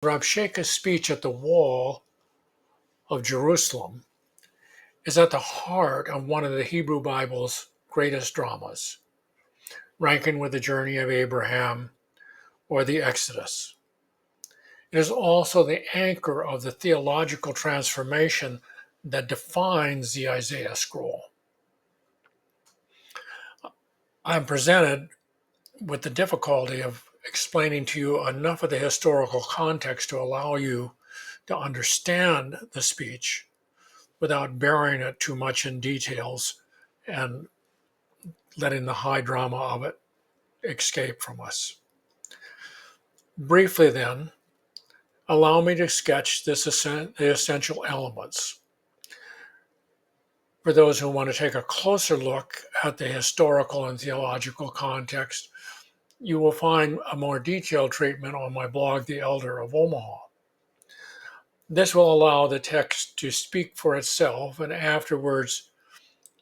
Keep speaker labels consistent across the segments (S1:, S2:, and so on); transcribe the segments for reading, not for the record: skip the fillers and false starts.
S1: Rabshakeh's speech at the wall of Jerusalem is at the heart of one of the Hebrew Bible's greatest dramas, ranking with the journey of Abraham or the Exodus. It is also the anchor of the theological transformation that defines the Isaiah scroll. I'm presented with the difficulty of explaining to you enough of the historical context to allow you to understand the speech without burying it too much in details and letting the high drama of it escape from us. Briefly then, allow me to sketch the essential elements. For those who want to take a closer look at the historical and theological context, you will find a more detailed treatment on my blog, The Elder of Omaha. This will allow the text to speak for itself, and afterwards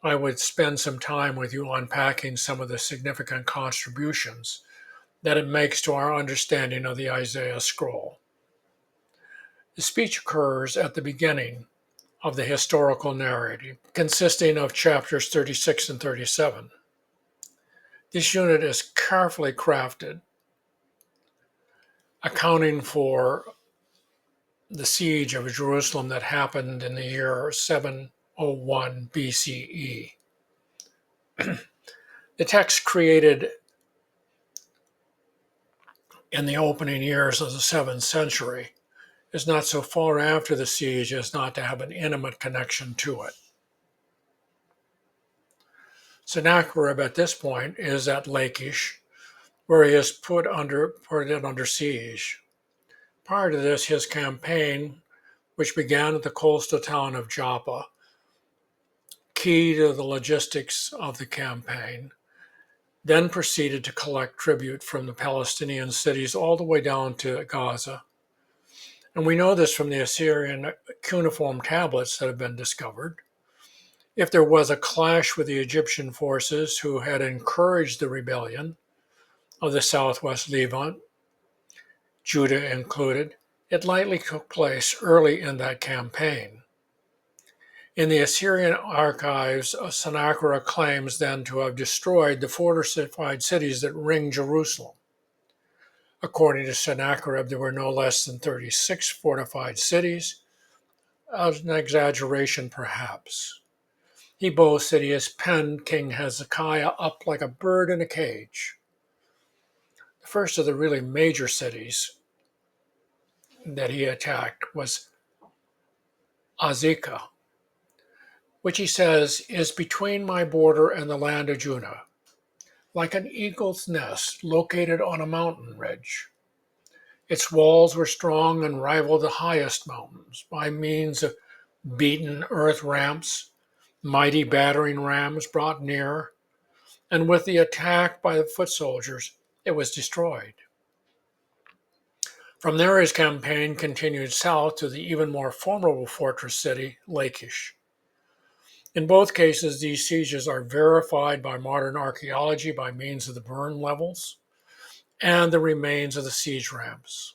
S1: I would spend some time with you unpacking some of the significant contributions that it makes to our understanding of the Isaiah scroll. The speech occurs at the beginning of the historical narrative, consisting of chapters 36 and 37. This unit is carefully crafted, accounting for the siege of Jerusalem that happened in the year 701 BCE. The text created in the opening years of the 7th century is not so far after the siege as not to have an intimate connection to it. Sennacherib at this point is at Lachish, where he is put under siege. Prior to this, his campaign, which began at the coastal town of Joppa, key to the logistics of the campaign, then proceeded to collect tribute from the Palestinian cities all the way down to Gaza. And we know this from the Assyrian cuneiform tablets that have been discovered. If there was a clash with the Egyptian forces who had encouraged the rebellion of the southwest Levant, Judah included, it likely took place early in that campaign. In the Assyrian archives, Sennacherib claims then to have destroyed the fortified cities that ring Jerusalem. According to Sennacherib, there were no less than 36 fortified cities, as an exaggeration perhaps. He boasts that he has penned King Hezekiah up like a bird in a cage. The first of the really major cities that he attacked was Azekah, which he says is between my border and the land of Judah, like an eagle's nest located on a mountain ridge. Its walls were strong and rivaled the highest mountains by means of beaten earth ramps, mighty battering rams brought near, and with the attack by the foot soldiers, it was destroyed. From there, his campaign continued south to the even more formidable fortress city, Lachish. In both cases, these sieges are verified by modern archaeology by means of the burn levels and the remains of the siege ramps.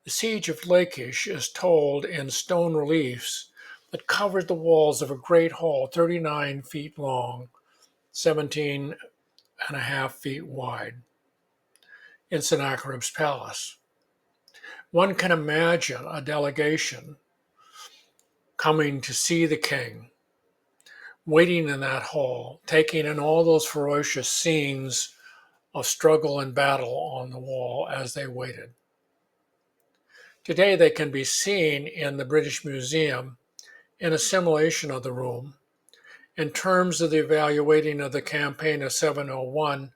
S1: The siege of Lachish is told in stone reliefs that covered the walls of a great hall 39 feet long, 17 and a half feet wide, in Sennacherib's palace. One can imagine a delegation coming to see the king, waiting in that hall, taking in all those ferocious scenes of struggle and battle on the wall as they waited. Today they can be seen in the British Museum in a simulation of the room. In terms of the evaluating of the campaign of 701,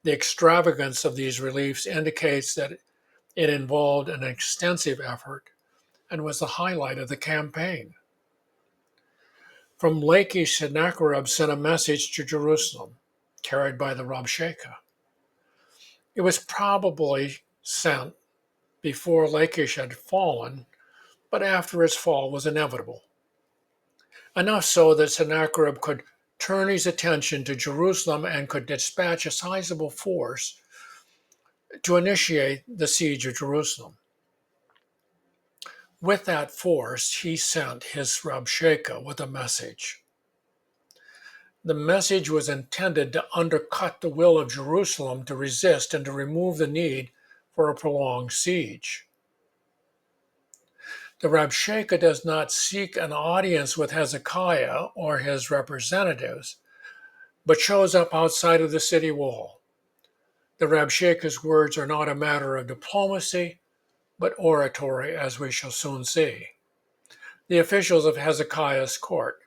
S1: the extravagance of these reliefs indicates that it involved an extensive effort and was the highlight of the campaign. From Lachish, Sennacherib sent a message to Jerusalem, carried by the Rabshakeh. It was probably sent before Lachish had fallen, but after its fall was inevitable. Enough so that Sennacherib could turn his attention to Jerusalem and could dispatch a sizable force to initiate the siege of Jerusalem. With that force, he sent his Rabshakeh with a message. The message was intended to undercut the will of Jerusalem to resist and to remove the need for a prolonged siege. The Rabshakeh does not seek an audience with Hezekiah or his representatives, but shows up outside of the city wall. The Rabshakeh's words are not a matter of diplomacy, but oratory, as we shall soon see. The officials of Hezekiah's court,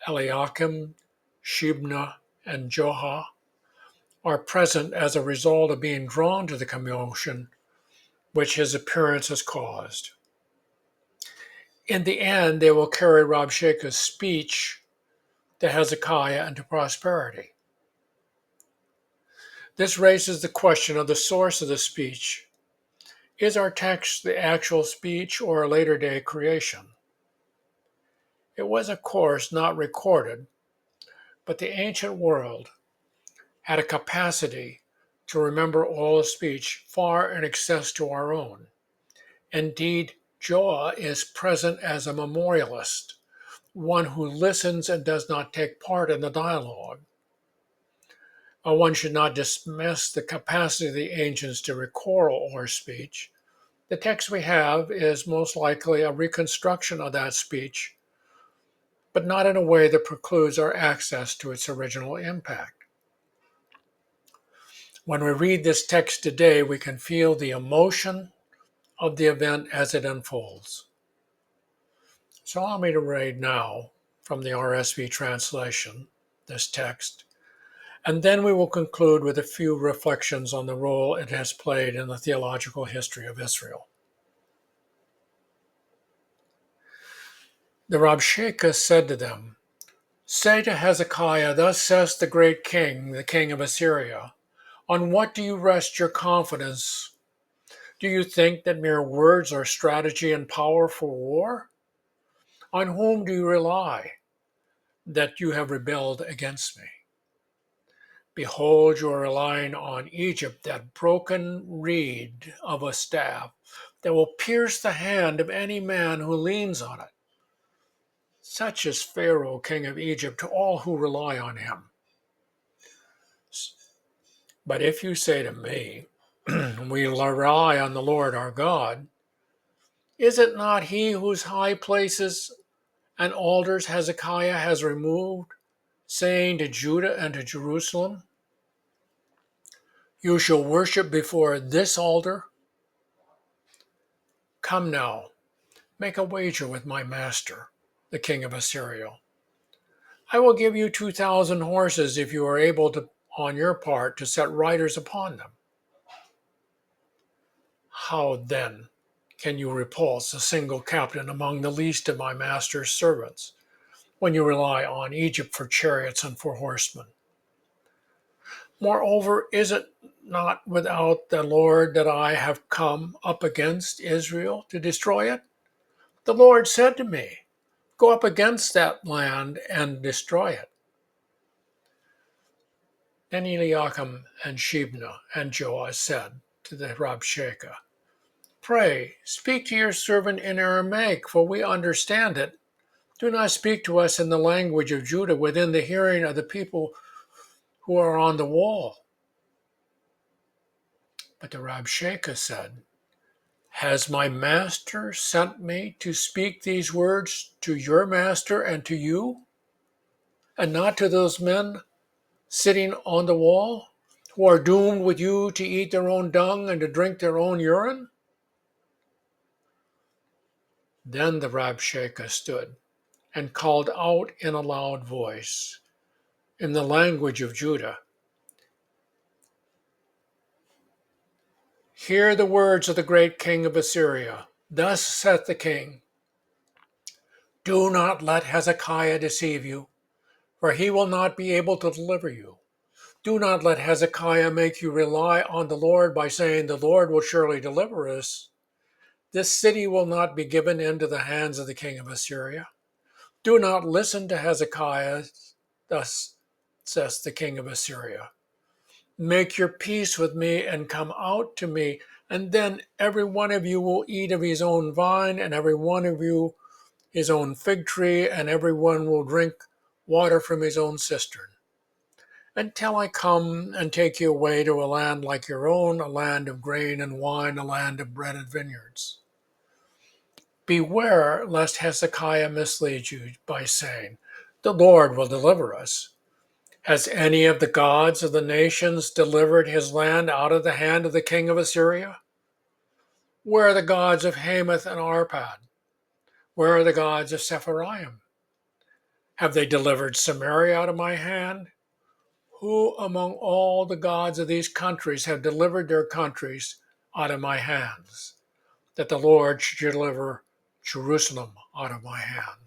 S1: Eliakim, Shebna, and Joah, are present as a result of being drawn to the commotion which his appearance has caused. In the end, they will carry Rabshakeh's speech to Hezekiah and to prosperity. This raises the question of the source of the speech. Is our text the actual speech or a later day creation? It was, of course, not recorded, but the ancient world had a capacity to remember all speech far in excess to our own. Indeed, Joah is present as a memorialist, one who listens and does not take part in the dialogue. One should not dismiss the capacity of the ancients to record oral speech. The text we have is most likely a reconstruction of that speech, but not in a way that precludes our access to its original impact. When we read this text today, we can feel the emotion of the event as it unfolds. So allow me to read now from the RSV translation, this text, and then we will conclude with a few reflections on the role it has played in the theological history of Israel. The Rabshakeh said to them, "Say to Hezekiah, thus says the great king, the king of Assyria, on what do you rest your confidence? Do you think that mere words are strategy and power for war? On whom do you rely that you have rebelled against me? Behold, you are relying on Egypt, that broken reed of a staff that will pierce the hand of any man who leans on it. Such is Pharaoh, king of Egypt, to all who rely on him. But if you say to me, we rely on the Lord our God, is it not he whose high places and altars Hezekiah has removed, saying to Judah and to Jerusalem, you shall worship before this altar? Come now, make a wager with my master, the king of Assyria. I will give you 2,000 horses if you are able to, on your part, to set riders upon them. How then can you repulse a single captain among the least of my master's servants, when you rely on Egypt for chariots and for horsemen? Moreover, is it not without the Lord that I have come up against Israel to destroy it? The Lord said to me, go up against that land and destroy it. Then Eliakim and Shebna and Joah said to the Rabshakeh, pray, speak to your servant in Aramaic, for we understand it. Do not speak to us in the language of Judah within the hearing of the people who are on the wall. But the Rabshakeh said, has my master sent me to speak these words to your master and to you, and not to those men sitting on the wall, who are doomed with you to eat their own dung and to drink their own urine? Then the Rabshakeh stood and called out in a loud voice, in the language of Judah, hear the words of the great king of Assyria. Thus saith the king, do not let Hezekiah deceive you, for he will not be able to deliver you. Do not let Hezekiah make you rely on the Lord by saying, the Lord will surely deliver us. This city will not be given into the hands of the king of Assyria. Do not listen to Hezekiah, thus says the king of Assyria. Make your peace with me and come out to me And then every one of you will eat of his own vine, and every one of you his own fig tree, and every one will drink water from his own cistern, until I come and take you away to a land like your own, a land of grain and wine, a land of bread and vineyards. Beware lest Hezekiah mislead you by saying, the Lord will deliver us. Has any of the gods of the nations delivered his land out of the hand of the king of Assyria? Where are the gods of Hamath and Arpad? Where are the gods of Sepharvaim? Have they delivered Samaria out of my hand? Who among all the gods of these countries have delivered their countries out of my hands, that the Lord should deliver Jerusalem out of my hand?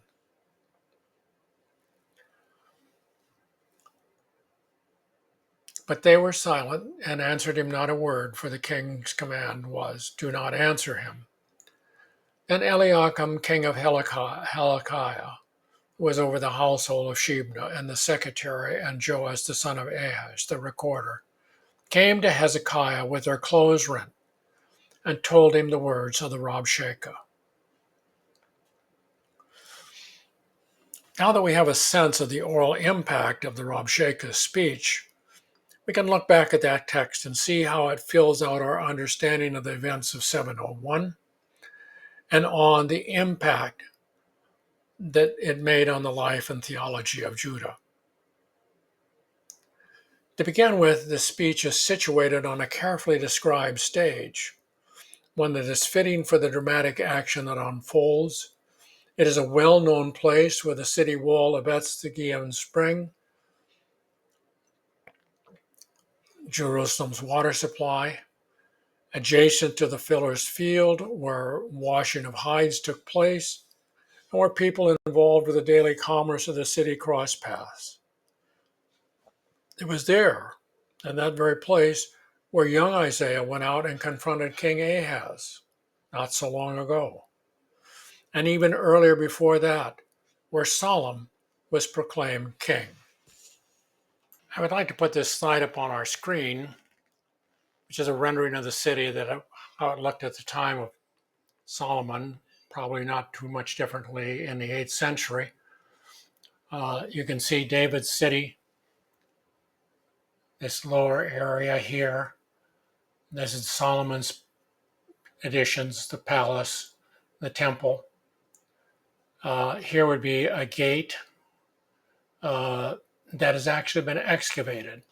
S1: But they were silent and answered him not a word, for the king's command was, do not answer him. Then Eliakim, king of Hezekiah, was over the household of Shebna, and the secretary, and Joash the son of Ahaz, the recorder, came to Hezekiah with their clothes rent, and told him the words of the Rabshakeh. Now that we have a sense of the oral impact of the Rabshakeh's speech, we can look back at that text and see how it fills out our understanding of the events of 701 and on the impact that it made on the life and theology of Judah. To begin with, the speech is situated on a carefully described stage, one that is fitting for the dramatic action that unfolds. It is a well-known place where the city wall abuts the Gihon Spring, Jerusalem's water supply, adjacent to the fuller's field where washing of hides took place, and where people involved with the daily commerce of the city crossed paths. It was there, in that very place, where young Isiah went out and confronted King Ahaz not so long ago. And even earlier before that, where Solomon was proclaimed king. I would like to put this slide up on our screen, which is a rendering of the city how it looked at the time of Solomon, probably not too much differently in the 8th century. You can see David's city, this lower area here. This is Solomon's additions, the palace, the temple. Here would be a gate that has actually been excavated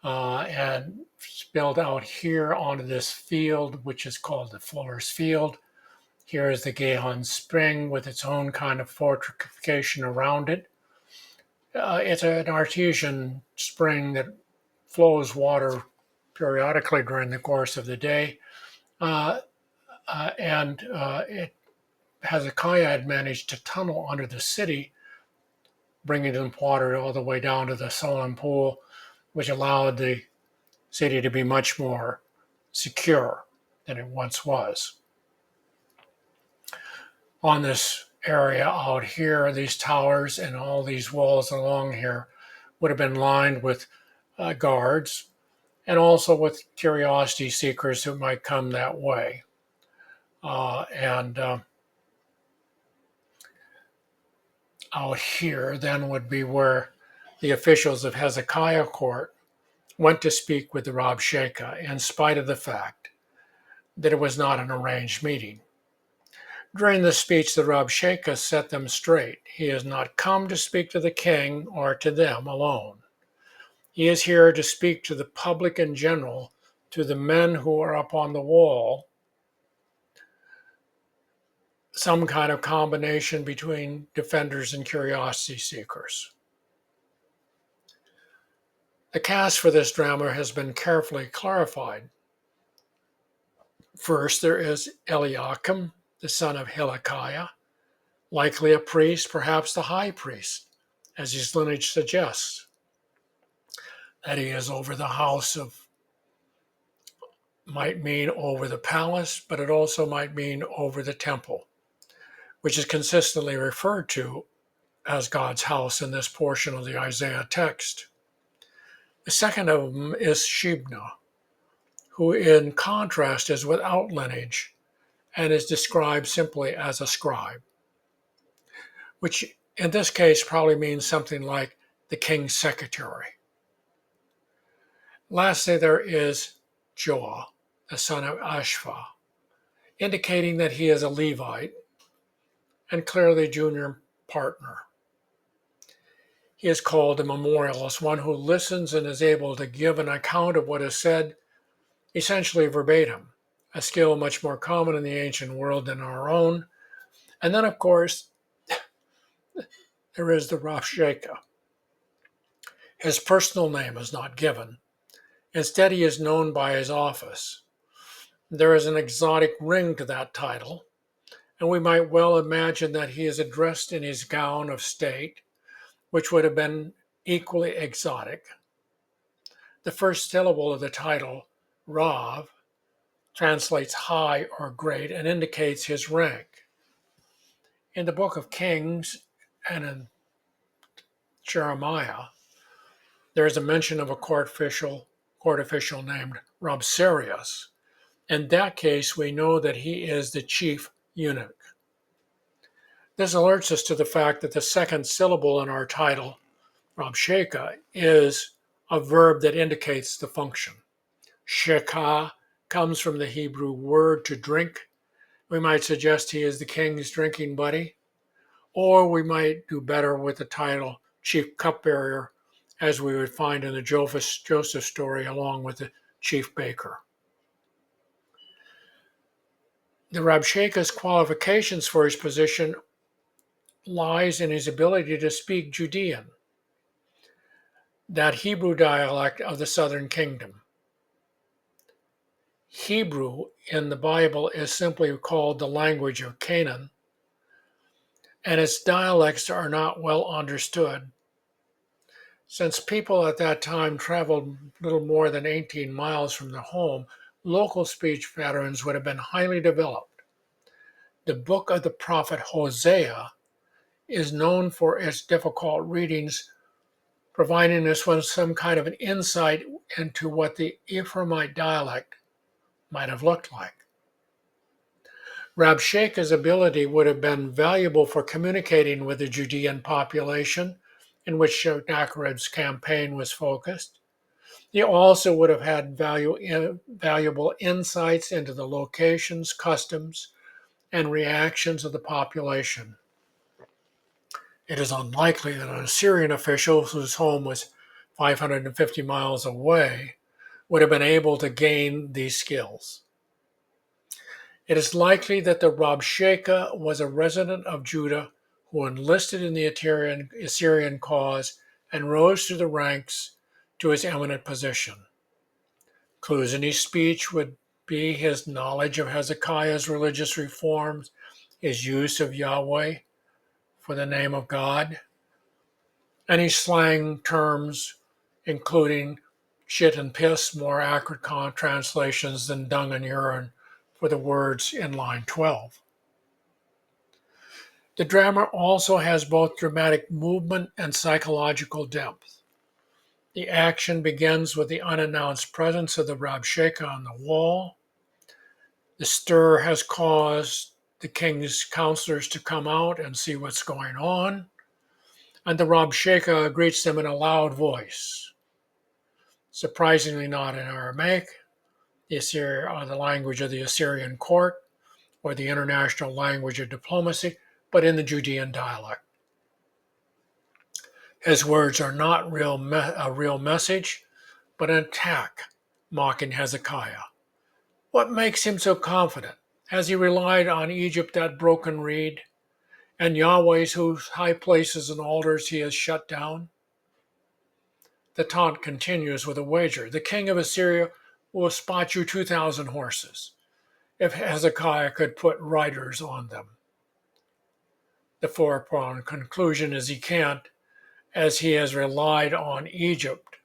S1: and spilled out here onto this field, which is called the Fuller's Field. Here is the Gihon Spring with its own kind of fortification around it. It's an artesian spring that flows water periodically during the course of the day. Hezekiah had managed to tunnel under the city, bringing the water all the way down to the Solomon Pool, which allowed the city to be much more secure than it once was. On this area out here, these towers and all these walls along here would have been lined with guards and also with curiosity seekers who might come that way. Out here then would be where the officials of Hezekiah court went to speak with the Rabshakeh, in spite of the fact that it was not an arranged meeting. During the speech, the Rabshakeh set them straight. He has not come to speak to the king or to them alone. He is here to speak to the public in general, to the men who are up on the wall, some kind of combination between defenders and curiosity seekers. The cast for this drama has been carefully clarified. First, there is Eliakim, the son of Hilkiah, likely a priest, perhaps the high priest, as his lineage suggests. That he is over the house of, might mean over the palace, but it also might mean over the temple, which is consistently referred to as God's house in this portion of the Isaiah text. The second of them is Shebna, who in contrast is without lineage and is described simply as a scribe, which in this case probably means something like the king's secretary. Lastly, there is Joah, the son of Ashpha, indicating that he is a Levite and clearly junior partner. He is called a memorialist, one who listens and is able to give an account of what is said, essentially verbatim, a skill much more common in the ancient world than our own. And then, of course, there is the Rabshakeh. His personal name is not given. Instead, he is known by his office. There is an exotic ring to that title, and we might well imagine that he is addressed in his gown of state, which would have been equally exotic. The first syllable of the title, Rav, translates high or great and indicates his rank. In the book of Kings and in Jeremiah, there is a mention of a court official named Rabshakeh. In that case, we know that he is the chief eunuch. This alerts us to the fact that the second syllable in our title, Rabshakeh, is a verb that indicates the function. Shekah comes from the Hebrew word to drink. We might suggest he is the king's drinking buddy, or we might do better with the title chief cupbearer, as we would find in the Joseph story along with the chief baker. The Rabshakeh's qualifications for his position lies in his ability to speak Judean, that Hebrew dialect of the southern kingdom. Hebrew in the Bible is simply called the language of Canaan, and its dialects are not well understood. Since people at that time traveled little more than 18 miles from their home, local speech patterns would have been highly developed. The book of the prophet Hosea is known for its difficult readings, providing us with some kind of an insight into what the Ephraimite dialect might have looked like. Rabshakeh's ability would have been valuable for communicating with the Judean population, in which Sennacherib's campaign was focused. He also would have had valuable insights into the locations, customs, and reactions of the population. It is unlikely that an Assyrian official whose home was 550 miles away would have been able to gain these skills. It is likely that the Rabshakeh was a resident of Judah who enlisted in the Assyrian cause and rose through the ranks to his eminent position. Clues in his speech would be his knowledge of Hezekiah's religious reforms, his use of Yahweh for the name of God, and his slang terms, including shit and piss, more accurate translations than dung and urine for the words in line 12. The drama also has both dramatic movement and psychological depth. The action begins with the unannounced presence of the Rabshakeh on the wall. The stir has caused the king's counselors to come out and see what's going on, and the Rabshakeh greets them in a loud voice. Surprisingly not in Aramaic, the language of the Assyrian court, or the international language of diplomacy, but in the Judean dialect. His words are not a real message, but an attack, mocking Hezekiah. What makes him so confident? Has he relied on Egypt, that broken reed, and Yahweh's whose high places and altars he has shut down? The taunt continues with a wager. The king of Assyria will spot you 2,000 horses, if Hezekiah could put riders on them. The foregone conclusion is he can't, as he has relied on Egypt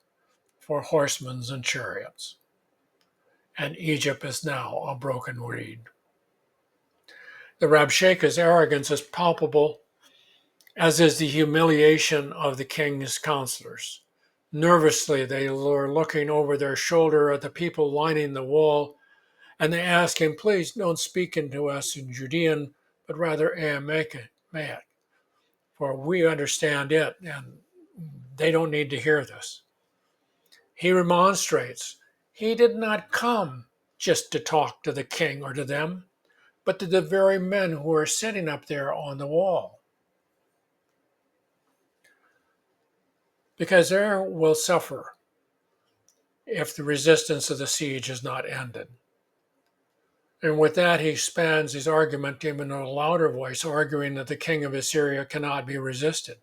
S1: for horsemen and chariots. And Egypt is now a broken reed. The Rabshakeh's arrogance is palpable, as is the humiliation of the king's counselors. Nervously, they were looking over their shoulder at the people lining the wall, and they asked him, "Please don't speak into us in Judean, but rather Aramaic, for we understand it, and they don't need to hear this." He remonstrates. He did not come just to talk to the king or to them, but to the very men who are sitting up there on the wall, because they will suffer if the resistance of the siege is not ended. And with that, he expands his argument even in a louder voice, arguing that the king of Assyria cannot be resisted.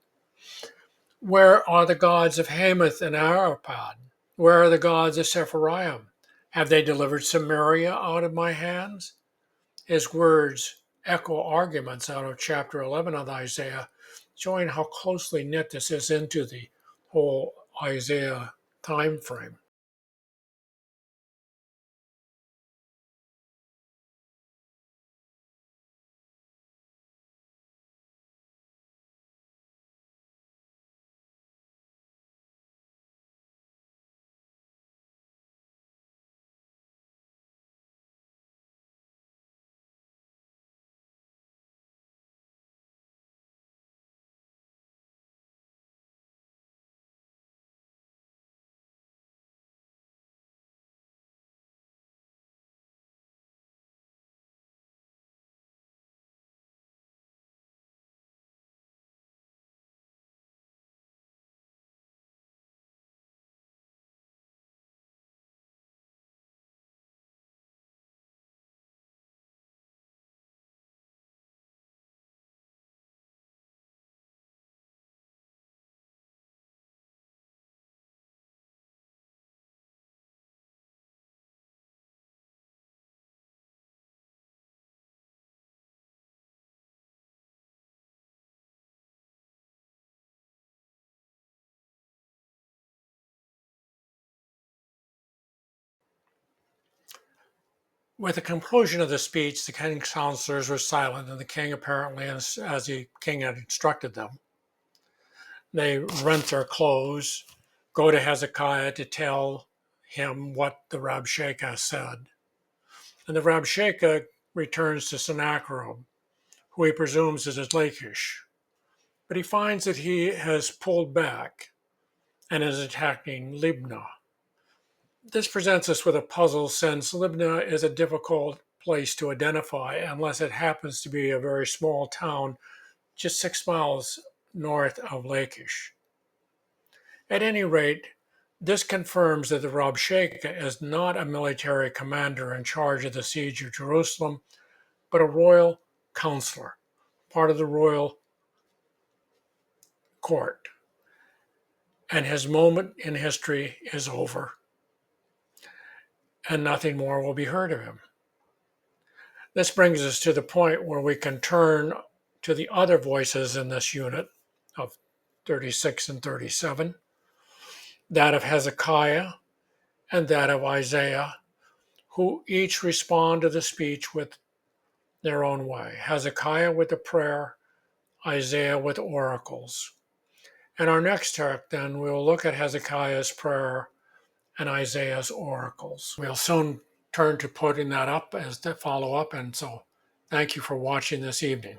S1: Where are the gods of Hamath and Arpad? Where are the gods of Sepharvaim? Have they delivered Samaria out of my hands? His words echo arguments out of chapter 11 of Isaiah, showing how closely knit this is into the whole Isaiah time frame. With the conclusion of the speech, the king's counselors were silent, and the king, apparently, as the king had instructed them, they rent their clothes, go to Hezekiah to tell him what the Rabshakeh said. And the Rabshakeh returns to Sennacherib, who he presumes is at Lachish. But he finds that he has pulled back and is attacking Libnah. This presents us with a puzzle, since Libnah is a difficult place to identify unless it happens to be a very small town just 6 miles north of Lachish. At any rate, this confirms that the Rabshakeh is not a military commander in charge of the siege of Jerusalem, but a royal counselor, part of the royal court. And his moment in history is over, and nothing more will be heard of him. This brings us to the point where we can turn to the other voices in this unit of 36 and 37, that of Hezekiah and that of Isaiah, who each respond to the speech with their own way. Hezekiah with a prayer, Isaiah with oracles. In our next text, then, we'll look at Hezekiah's prayer and Isaiah's oracles. We'll soon turn to putting that up as the follow-up, and so thank you for watching this evening.